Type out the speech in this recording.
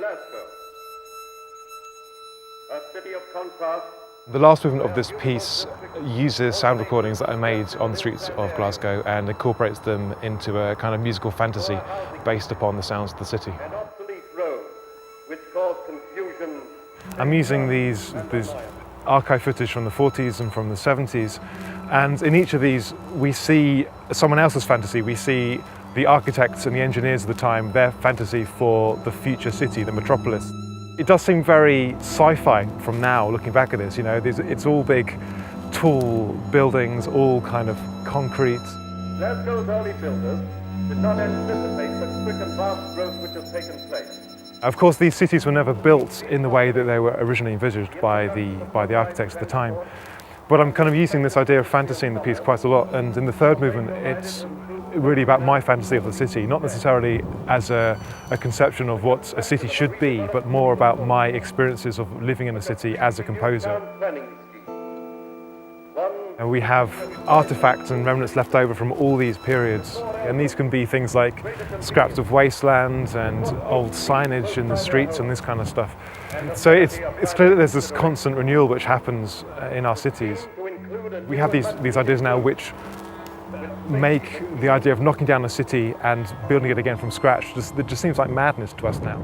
Glasgow, a city of contrast. The last movement of this piece uses sound recordings that I made on the streets of Glasgow and incorporates them into a kind of musical fantasy based upon the sounds of the city. An obsolete road which caused confusion. I'm using these archive footage from the 40s and from the 70s, and in each of these we see someone else's fantasy. We see the architects and the engineers of the time, their fantasy for the future city, the metropolis. It does seem very sci-fi from now, looking back at this, you know, it's all big, tall buildings, all kind of concrete. Glasgow's early builders did not anticipate the quick and vast growth which has taken place. Of course, these cities were never built in the way that they were originally envisaged by the architects at the time. But I'm kind of using this idea of fantasy in the piece quite a lot, and in the third movement it's really about my fantasy of the city, not necessarily as a conception of what a city should be, but more about my experiences of living in a city as a composer. And we have artifacts and remnants left over from all these periods, and these can be things like scraps of wasteland and old signage in the streets and this kind of stuff. So it's clear that there's this constant renewal which happens in our cities. We have these ideas now which make the idea of knocking down a city and building it again from scratch, it just seems like madness to us now.